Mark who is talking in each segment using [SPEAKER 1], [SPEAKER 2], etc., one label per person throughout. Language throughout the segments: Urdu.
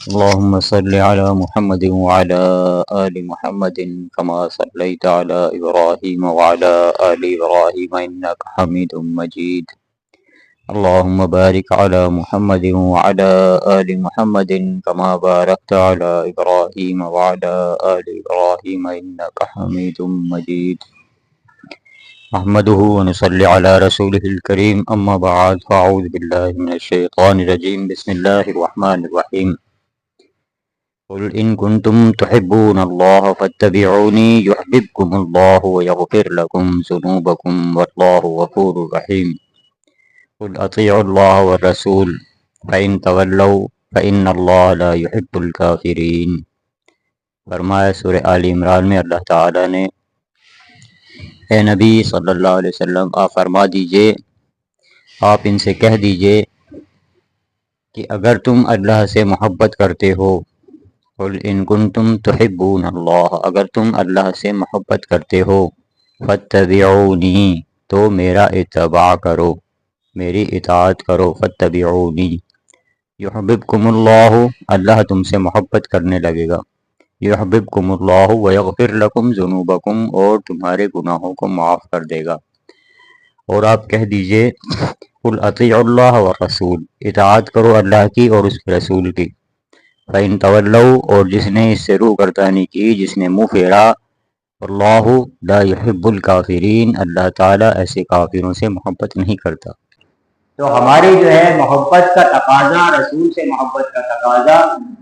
[SPEAKER 1] اللهم صل على محمد وعلى آل محمد كما صليت على إبراهيم وعلى آل إبراهيم إنك حميد مجيد. اللهم بارك على محمد وعلى آل محمد كما باركت على إبراهيم وعلى آل إبراهيم إنك حميد مجيد. نحمده ونصلي على رسوله الكريم أما بعد فأعوذ بالله من الشيطان الرجيم بسم الله الرحمن الرحيم. قل إن كنتم تحبون الله فاتبعوني يحببكم الله ويغفر لكم ذنوبكم والله غفور رحيم. قل أطيعوا الله والرسول فإن تولوا فإن الله لا يحب الكافرين. فرمایا سورہ آل عمران میں اللہ تعالیٰ نے اے نبی صلی اللہ علیہ وسلم آپ فرما دیجئے، آپ ان سے کہہ دیجئے کہ اگر تم اللہ سے محبت کرتے ہو، قل ان کنتم تحبون اللہ، اگر تم اللہ سے محبت کرتے ہو، فاتبعونی تو میرا اتباع کرو، میری اطاعت کرو، فاتبعونی یحببکم اللہ، اللہ تم سے محبت کرنے لگے گا، یحببکم اللہ ویغفر لکم ذنوبکم، اور تمہارے گناہوں کو معاف کر دے گا۔ اور آپ کہہ دیجئے قل اطیعوا اللہ والرسول، اطاعت کرو اللہ کی اور اس کے رسول کی، فَإِن تَوَلَّوْا، اور جس نے اس سے روح گردانی کی، جس نے منہ پھیرا، اللہ لا يحب الکافرین، اللہ تعالیٰ ایسے کافروں سے محبت نہیں کرتا۔
[SPEAKER 2] تو ہماری جو ہے محبت کا تقاضا، رسول سے محبت کا تقاضا،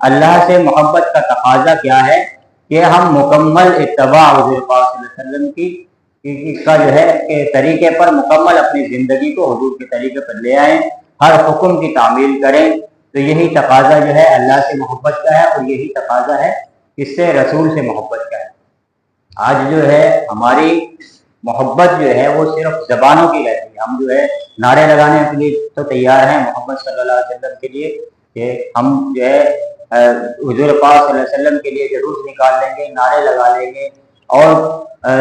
[SPEAKER 2] اللہ سے محبت کا تقاضا کیا ہے کہ ہم مکمل اتباع حضور پاک صلی اللہ علیہ وسلم کی کا جو ہے کہ طریقے پر مکمل اپنی زندگی کو حضور کے طریقے پر لے آئیں، ہر حکم کی تعمیل کریں۔ تو یہی تقاضا جو ہے اللہ سے محبت کا ہے، اور یہی تقاضا ہے اس سے رسول سے محبت کا ہے۔ آج جو ہے ہماری محبت جو ہے وہ صرف زبانوں کی رہتی ہے، ہم جو ہے نعرے لگانے کے لیے تو تیار ہیں محمد صلی اللہ علیہ وسلم کے لیے کہ ہم جو ہے حضور پاک صلی اللہ علیہ وسلم کے لیے جلوس نکال لیں گے، نعرے لگا لیں گے اور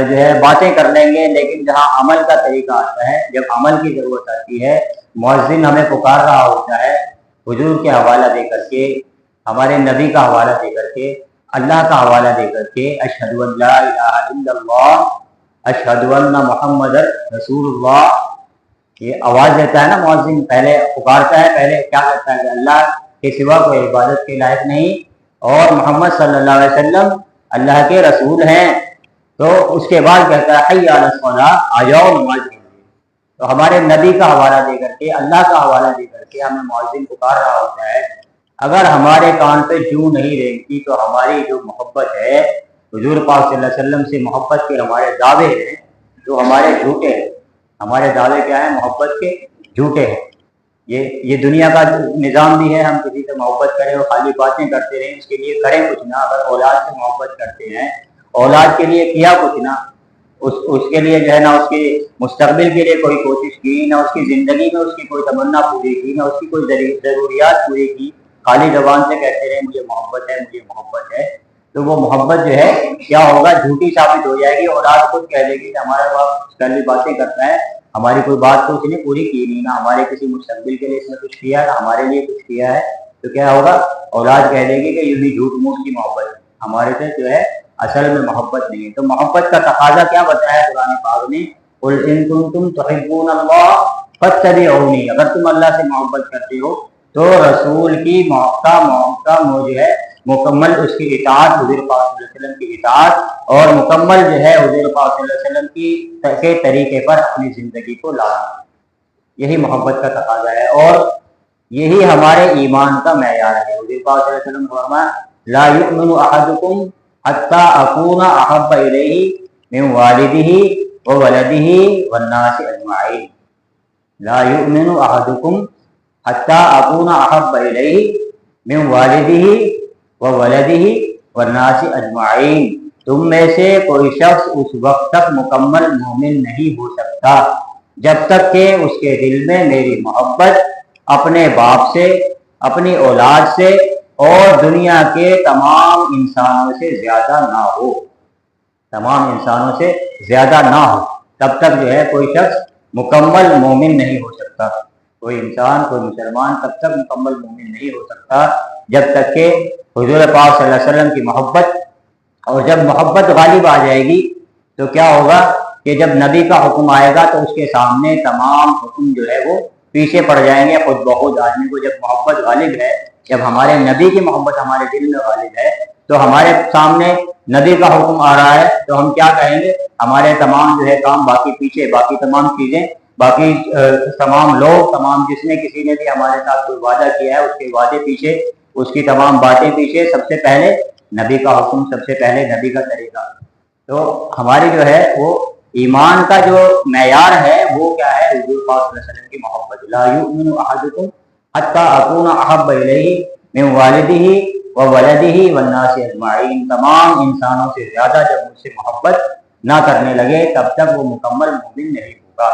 [SPEAKER 2] جو ہے باتیں کر لیں گے، لیکن جہاں عمل کا طریقہ آتا ہے، جب عمل کی ضرورت آتی ہے، مؤذن ہمیں پکار رہا ہوتا ہے حضور کے حوالہ دے کر کے، ہمارے نبی کا حوالہ دے کر کے، اللہ کا حوالہ دے کر کے، اشہد ان لا الہ الا اللہ اشہد ان محمد رسول اللہ، یہ آواز دیتا ہے نا مؤذن، پہلے پکارتا ہے، پہلے کیا کرتا ہے کہ اللہ کے سوا کوئی عبادت کے لائق نہیں اور محمد صلی اللہ علیہ وسلم اللہ کے رسول ہیں، تو اس کے بعد کہتا ہے حی علی الصلاۃ، آ جاؤ نماز کے لیے۔ تو ہمارے نبی کا حوالہ دے کر کے، اللہ کا حوالہ دے کر کے ہمیں مؤذن پکار رہا ہوتا ہے۔ اگر ہمارے کان پہ جو نہیں رینگتی تو ہماری جو محبت ہے حضور پاک صلی اللہ علیہ وسلم سے محبت کے ہمارے دعوے ہیں جو ہمارے جھوٹے ہیں، ہمارے دعوے کیا ہیں؟ محبت کے جھوٹے ہیں۔ یہ دنیا کا نظام بھی ہے، ہم کسی سے محبت کریں اور خالی باتیں کرتے رہیں، اس کے لیے کریں کچھ نہ۔ اگر اولاد سے محبت کرتے ہیں، اولاد کے لیے کیا کچھ نہ، اس کے لیے جو ہے نا اس کے مستقبل کے لیے کوئی کوشش کی، نہ اس کی زندگی میں اس کی کوئی تمنا پوری کی، نہ اس کی کوئی ضروریات پوری کی، خالی زبان سے کہتے رہے مجھے محبت ہے، مجھے محبت ہے، تو وہ محبت جو ہے کیا ہوگا؟ جھوٹی ثابت ہو جائے گی۔ اولاد خود کہہ دے گی کہ ہمارا باپ خالی باتیں کرتا ہے، ہماری کوئی بات تو اس نے پوری کی نہیں، نہ ہمارے کسی مستقبل کے لیے اس نے کچھ کیا ہے، نہ ہمارے لیے کچھ کیا ہے، تو کیا ہوگا؟ اولاد کہہ دے گی کہ یہ بھی جھوٹ موٹ کی محبت ہے، ہمارے سے جو ہے اصل میں محبت نہیں ہے۔ تو محبت کا تقاضا کیا بتایا قرآن پاک نے؟ قل ان کنتم تحبون اللہ فاتبعونی، اگر تم اللہ سے محبت کرتے ہو تو رسول کی جو ہے مکمل اس کی اطاعت، حضور پاک صلی اللہ علیہ وسلم کی اطاعت، اور مکمل جو ہے حضور پاک صلی اللہ علیہ وسلم کے طریقے پر اپنی زندگی کو لانا، یہی محبت کا تقاضا ہے، اور یہی ہمارے ایمان کا معیار ہے۔ حضور پاک صلی اللہ علیہ وسلم نے فرمایا لا یؤمن احدکم حتی اکون احب الیہ من والدہ وولدہ والناس اجمعین، لا یؤمن احدکم حتی اکون احب الیہ من والدہ وولدہ والناس اجمعین، تم میں سے کوئی شخص اس وقت تک مکمل مومن نہیں ہو سکتا جب تک کہ اس کے دل میں میری محبت اپنے باپ سے، اپنی اولاد سے اور دنیا کے تمام انسانوں سے زیادہ نہ ہو، تمام انسانوں سے زیادہ نہ ہو، تب تک جو ہے کوئی شخص مکمل مومن نہیں ہو سکتا۔ کوئی انسان، کوئی مسلمان تب تک مکمل مومن نہیں ہو سکتا جب تک کہ حضور پاک صلی اللہ علیہ وسلم کی محبت، اور جب محبت غالب آ جائے گی تو کیا ہوگا کہ جب نبی کا حکم آئے گا تو اس کے سامنے تمام حکم جو ہے وہ پیچھے پڑ جائیں گے خود بخود۔ آدمی کو جب محبت غالب ہے، جب ہمارے نبی کی محبت ہمارے دل میں غالب ہے تو ہمارے سامنے نبی کا حکم آ رہا ہے تو ہم کیا کہیں گے؟ ہمارے تمام جو ہے کام باقی پیچھے، باقی تمام چیزیں، باقی تمام لوگ، تمام جس نے کسی نے بھی ہمارے ساتھ کوئی وعدہ کیا ہے اس کے وعدے پیچھے، اس کی تمام باتیں پیچھے، سب سے پہلے نبی کا حکم، سب سے پہلے نبی کا طریقہ۔ تو ہماری جو ہے وہ ایمان کا جو معیار ہے وہ کیا ہے؟ حضور پاک صلی اللہ علیہ وسلم کی محبت۔ لا یؤمن احدکم حتی اکون احب الیہ من والدہ وولدہ والناس اجمعین، تمام انسانوں سے زیادہ جب مجھ سے محبت نہ کرنے لگے تب تک وہ مکمل مومن نہیں ہوگا۔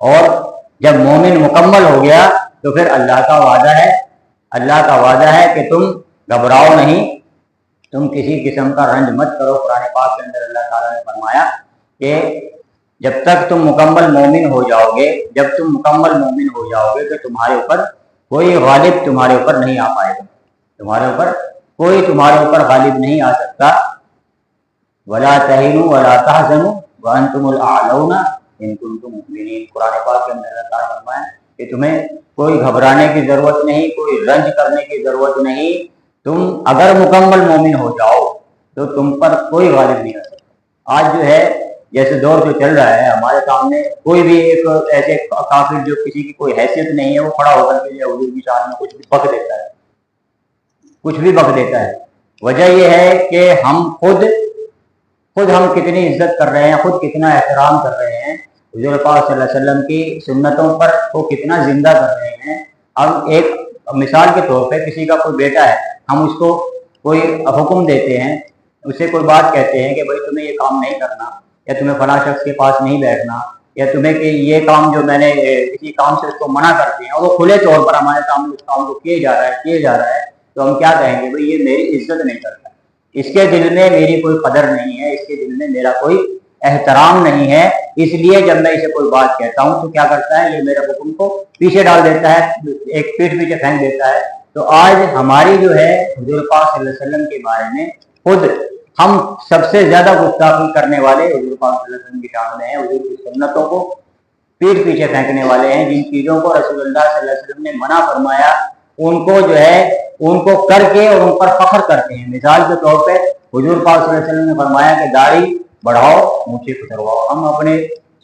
[SPEAKER 2] اور جب مومن مکمل ہو گیا تو پھر اللہ کا وعدہ ہے، اللہ کا وعدہ ہے کہ تم گھبراؤ نہیں، تم کسی قسم کا رنج مت کرو۔ قرآن پاک کے اندر اللہ تعالیٰ نے فرمایا کہ جب تک تم مکمل مومن ہو جاؤ گے، جب تم مکمل مومن ہو جاؤ گے تو تمہارے اوپر کوئی غالب تمہارے اوپر نہیں آ پائے گا، تمہارے اوپر کوئی تمہارے اوپر غالب نہیں آ سکتا۔ وَلَا تَهِنُوا وَلَا تَحْزَنُوا وَأَنْتُمُ الْأَعْلَوْنَ إِن كُنتُم مُؤْمِنِينَ۔ قرآن پاک کے اندر اللہ تعالیٰ نے فرمایا کہ تمہیں کوئی گھبرانے کی ضرورت نہیں، کوئی رنج کرنے کی ضرورت نہیں، تم اگر مکمل مومن ہو جاؤ تو تم پر کوئی غالب نہیں آ سکتا۔ آج جو ہے جیسے دور جو چل رہا ہے، ہمارے سامنے کوئی بھی ایک ایسے کافر جو کسی کی کوئی حیثیت نہیں ہے، وہ کھڑا ہو کر کے حضور کی شان میں کچھ بھی بک دیتا ہے، کچھ بھی بک دیتا ہے۔ وجہ یہ ہے کہ ہم خود ہم کتنی عزت کر رہے ہیں، خود کتنا احترام کر رہے ہیں، حضور پاک صلی اللہ علیہ وسلم کی سنتوں پر کو کتنا زندہ کر رہے ہیں۔ اب ایک مثال کے طور پہ کسی کا کوئی بیٹا ہے، ہم اس کو کوئی حکم دیتے ہیں، اسے کوئی بات کہتے ہیں کہ بھائی تمہیں یہ کام نہیں کرنا، یا تمہیں فلاں شخص کے پاس نہیں بیٹھنا، یا تمہیں کہ یہ کام جو میں نے کسی کام سے اس کو منع کر دیا اور وہ کھلے طور پر ہمارے سامنے اس کام کو کیے جا رہا ہے تو ہم کیا کہیں گے؟ بھائی یہ میری عزت نہیں کرتا، اس کے دل میں میری کوئی قدر نہیں ہے، اس کے دل میں میرا کوئی احترام نہیں ہے، اس لیے جب میں اسے کوئی بات کہتا ہوں تو کیا کرتا ہے؟ یہ میرے حکم کو پیچھے ڈال دیتا ہے، ایک پیٹھ پیچھے پھینک دیتا ہے۔ تو آج ہماری جو ہے حضور پاک صلی اللہ علیہ وسلم کے بارے میں خود ہم سب سے زیادہ گستاخی کرنے والے حضور پاک صلی اللہ علیہ وسلم کی شان میں ہیں، حضور کی سنتوں کو پیٹھ پیچھے پھینکنے والے ہیں، جن چیزوں کو رسول اللہ صلی اللہ علیہ وسلم نے منع فرمایا ان کو جو ہے ان کو کر کے اور ان پر فخر کرتے ہیں۔ مثال کے طور پہ حضور پاک صلی اللہ علیہ وسلم نے فرمایا کہ داڑھی بڑھاؤ، مونچھیں کترواؤ۔ ہم اپنے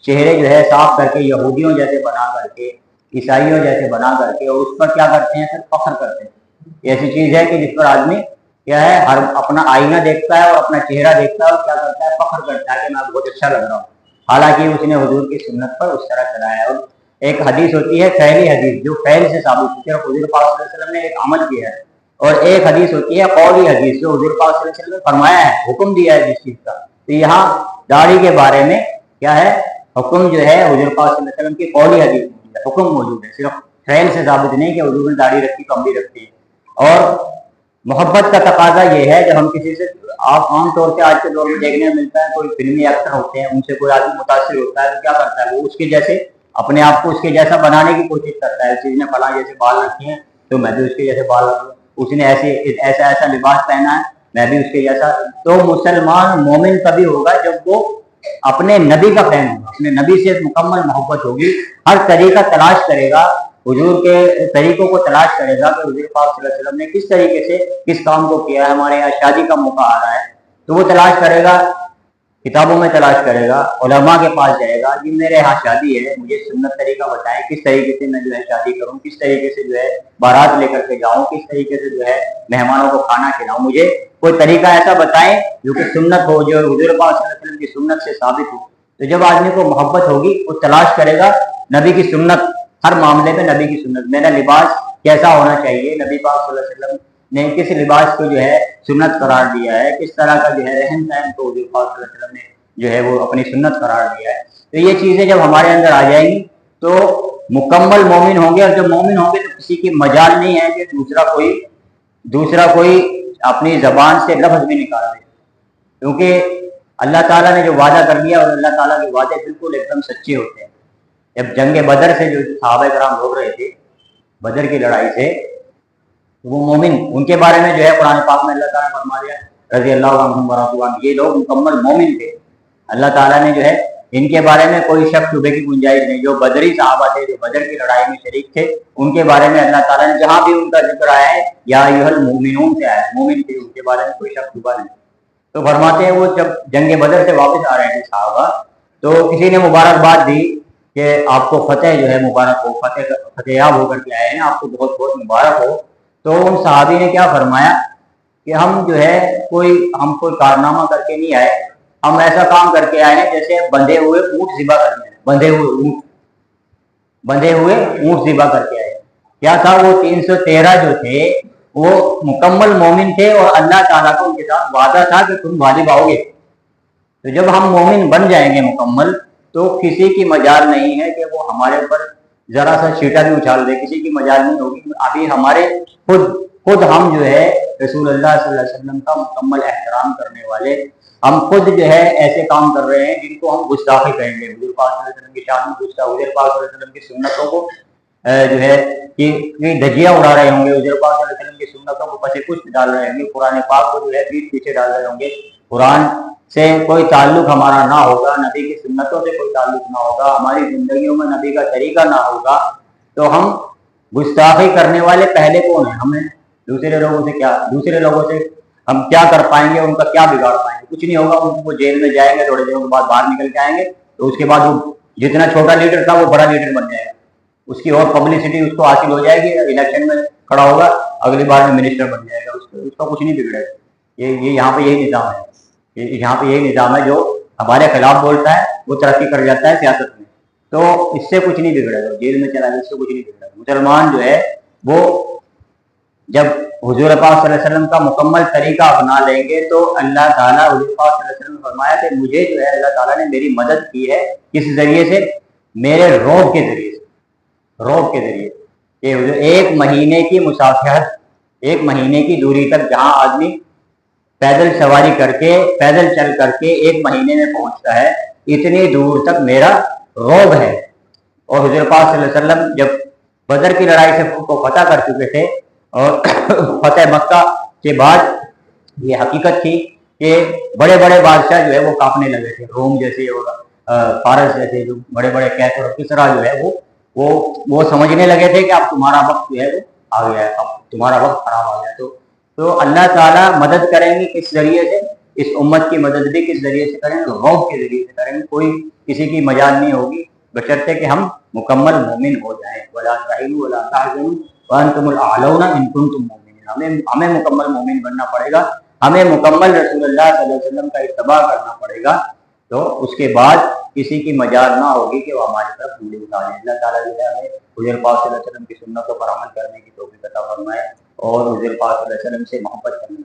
[SPEAKER 2] چہرے جو ہے صاف کر کے یہودیوں جیسے بنا کر کے، عیسائیوں جیسے بنا کر کے، اور اس پر کیا کرتے ہیں؟ پھر فخر کرتے ہیں۔ ایسی چیز ہے کہ جس پر آدمی کیا ہے، ہر اپنا آئینہ دیکھتا ہے اور اپنا چہرہ دیکھتا ہے اور کیا کرتا ہے؟ فخر کرتا ہے کہ میں بہت اچھا لگ رہا ہوں، حالانکہ اس نے حضور کی سنت پر اس طرح چلایا ہے۔ اور ایک حدیث ہوتی ہے فعلی حدیث، جو فعل سے ثابت ہوتی ہے، حضور پاک صلی اللہ علیہ وسلم نے ایک عمل کیا ہے، اور ایک حدیث ہوتی ہے قولی حدیث، جو حضور پاک صلی اللہ علیہ وسلم نے فرمایا ہے، حکم دیا ہے جس چیز کا۔ تو یہاں داڑھی کے بارے میں کیا ہے؟ حکم جو ہے حضور پاک صلی اللہ علیہ وسلم کی قولی حدیث موجود ہے، حکم موجود ہے، صرف فعل سے ثابت نہیں کہ حضور نے داڑھی رکھی تو ہم بھی رکھتے ہیں۔ اور محبت کا تقاضا یہ ہے، جب ہم کسی سے عام طور سے آج کے دور میں دیکھنے میں ملتا ہے، کوئی فلمی ایکٹر ہوتے ہیں، ان سے کوئی آدمی متاثر ہوتا ہے تو کیا کرتا ہے؟ وہ اس کے جیسے اپنے آپ کو اس کے جیسا بنانے کی کوشش کرتا ہے۔ اس نے فلاں جیسے بال رکھے ہیں تو میں بھی اس کے جیسے بال رکھوں، اس نے ایسا لباس پہنا ہے میں بھی اس کے جیسا۔ تو مسلمان مومن تبھی ہوگا جب وہ اپنے نبی کا فین ہوگا، اپنے نبی سے مکمل محبت ہوگی، ہر طریقہ تلاش کرے گا، حضور کے طریقوں کو تلاش کرے گا کہ حضور پاک صلی اللہ علیہ وسلم نے کس طریقے سے کس کام کو کیا ہے۔ ہمارے یہاں شادی کا موقع آ رہا ہے تو وہ تلاش کرے گا، کتابوں میں تلاش کرے گا، علماء کے پاس جائے گا، جی میرے یہاں شادی ہے، مجھے سنت طریقہ بتائیں، کس طریقے سے میں جو ہے شادی کروں، کس طریقے سے جو ہے بارات لے کر کے جاؤں، کس طریقے سے جو ہے مہمانوں کو کھانا کھلاؤں، مجھے کوئی طریقہ ایسا بتائیں جو کہ سنت ہو، جو حضور پاک صلی اللہ علیہ وسلم کی سنت سے ثابت ہو۔ تو جب آدمی کو محبت ہوگی وہ تلاش کرے گا نبی کی سنت، ہر معاملے میں نبی کی سنت، میرا لباس کیسا ہونا چاہیے، نبی پاک صلی اللہ علیہ وسلم نے کس لباس کو جو ہے سنت قرار دیا ہے، کس طرح کا جو ہے رہن سہن کو حضور پاک صلی اللہ علیہ وسلم نے جو ہے وہ اپنی سنت قرار دیا ہے۔ تو یہ چیزیں جب ہمارے اندر آ جائیں گی تو مکمل مومن ہوں گے، اور جب مومن ہوں گے تو کسی کی مجال نہیں ہے کہ دوسرا کوئی اپنی زبان سے لفظ بھی نکال دے، کیونکہ اللہ تعالیٰ نے جو وعدہ کر دیا اور اللہ تعالیٰ کے وعدے بالکل ایک دم سچے ہوتے ہیں۔ جب جنگ بدر سے جو صحابہ کرام روک رہے تھے، بدر کی لڑائی سے، وہ مومن، ان کے بارے میں جو ہے قرآن پاک میں اللہ تعالیٰ نے فرما دیا رضی اللہ عنہم ورضوا عنہ، یہ لوگ مکمل مومن تھے۔ اللہ تعالیٰ نے جو ہے ان کے بارے میں کوئی شک شبے کی گنجائش نہیں۔ جو بدری صحابہ تھے، جو بدر کی لڑائی میں شریک تھے، ان کے بارے میں اللہ تعالیٰ نے جہاں بھی ان کا ذکر آیا ہے یا ایھا المؤمنون سے آیا ہے، مومن تھے، ان کے بارے میں کوئی شک شبہ نہیں۔ تو فرماتے ہیں وہ جب جنگ بدر سے واپس آ رہے تھے صحابہ، تو کسی نے مبارکباد دی کہ آپ کو فتح جو ہے مبارک ہو، فتح یاب ہو کر کے آئے ہیں، آپ کو بہت بہت مبارک ہو۔ تو ان صحابی نے کیا فرمایا کہ ہم جو ہے ہم کوئی کارنامہ کر کے نہیں آئے، ہم ایسا کام کر کے آئے ہیں جیسے بندھے ہوئے اونٹ ذبح کرنے، بندھے ہوئے اونٹ ذبح کر کے آئے۔ کیا تھا وہ 313 جو تھے وہ مکمل مومن تھے، اور اللہ تعالیٰ کا ان کے ساتھ وعدہ تھا کہ تم غالب آؤ گے۔ تو جب ہم مومن بن جائیں گے مکمل، تو کسی کی مجال نہیں ہے کہ وہ ہمارے اوپر ذرا سا چھیٹا بھی اچھال دے، کسی کی مجال نہیں ہوگی۔ ابھی ہمارے خود ہم جو ہے رسول اللہ صلی اللہ علیہ وسلم کا مکمل احترام کرنے والے، ہم خود جو ہے ایسے کام کر رہے ہیں جن کو ہم گستاخی کہیں گے، حضور پاک صلی اللہ علیہ وسلم کی شان میں گستاخی، حضور پاک صلی اللہ علیہ وسلم کی سنتوں کو جو ہے کہ دھجیاں اڑا رہے ہوں گے، حضور پاک صلی اللہ علیہ وسلم کی سنتوں کو پس پشت ڈال رہے ہوں گے، قرآن پاک کو جو ہے پیٹ پیچھے ڈال رہے ہوں گے، قرآن سے کوئی تعلق ہمارا نہ ہوگا، نبی کی سنتوں سے کوئی تعلق نہ ہوگا، ہماری زندگیوں میں نبی کا طریقہ نہ ہوگا، تو ہم گستاخی کرنے والے پہلے کون ہیں؟ ہمیں دوسرے لوگوں سے ہم کیا کر پائیں گے، ان کا کیا بگاڑ پائیں گے؟ کچھ نہیں ہوگا۔ وہ جیل میں جائیں گے، تھوڑے دنوں کے بعد باہر نکل کے آئیں گے، تو اس کے بعد وہ جتنا چھوٹا لیڈر تھا وہ بڑا لیڈر بن جائے گا، اس کی اور پبلسٹی اس کو حاصل ہو جائے گی، الیکشن میں کھڑا ہوگا، اگلی بار میں منسٹر بن جائے گا، اس کا کچھ نہیں بگڑے گا۔ یہ یہاں پہ یہی نظام ہے، یہاں پہ یہی نظام ہے، جو ہمارے خلاف بولتا ہے وہ ترقی کر جاتا ہے سیاست میں، تو اس سے کچھ نہیں بگڑے گا، جیل میں چلا گیا، اس سے کچھ نہیں بگڑے گا۔ مسلمان جو ہے وہ جب حضور پاک صلی اللہ علیہ وسلم کا مکمل طریقہ اپنا لیں گے، تو اللہ تعالیٰ، حضور پاک صلی اللہ علیہ وسلم نے فرمایا کہ مجھے جو ہے اللہ تعالیٰ نے میری مدد کی ہے کس ذریعے سے؟ میرے روب کے ذریعے سے، کہ ایک مہینے کی مسافرت، ایک مہینے کی دوری تک جہاں آدمی پیدل سواری کر کے، پیدل چل کر کے ایک مہینے میں پہنچتا ہے، اتنی دور تک میرا روب ہے۔ اور حضور پاک صلی اللہ علیہ وسلم جب بدر کی لڑائی سے کو فتح کر چکے تھے، اور فتح مکہ کے بعد یہ حقیقت تھی کہ بڑے بڑے بادشاہ جو ہے وہ کانپنے لگے تھے، روم جیسے اور فارس جیسے جو بڑے بڑے کیسر اور کسرا جو ہے وہ سمجھنے لگے تھے کہ اب تمہارا وقت جو ہے وہ آ گیا ہے، اب تمہارا وقت خراب آ گیا۔ تو اللہ تعالیٰ مدد کریں گے کس ذریعے سے؟ اس امت کی مدد بھی کس ذریعے سے کریں گے؟ روب کے ذریعے سے کریں گے، کوئی کسی کی مجال نہیں ہوگی، بشرطے کہ ہم مکمل مومن ہو جائیں۔ وَلَا تَهِنُوا وَلَا تَحْزَنُوا وَأَنْتُمُ الْأَعْلَوْنَ إِن كُنتُم مُؤْمِنِينَ۔ ہمیں مکمل مومن بننا پڑے گا، ہمیں مکمل رسول اللہ صلی اللہ علیہ وسلم کا اتباع کرنا پڑے گا، تو اس کے بعد کسی کی مجال نہ ہوگی کہ وہ ہماری طرف انگلی اٹھا لیں۔ اللہ تعالیٰ جو ہے ہمیں حضور پاک صلی اللہ علیہ وسلم کی سنتوں پر عمل کرنے کی توفیق عطا فرمائے، اور حضور پاک صلی اللہ علیہ وسلم سے محبت کرنے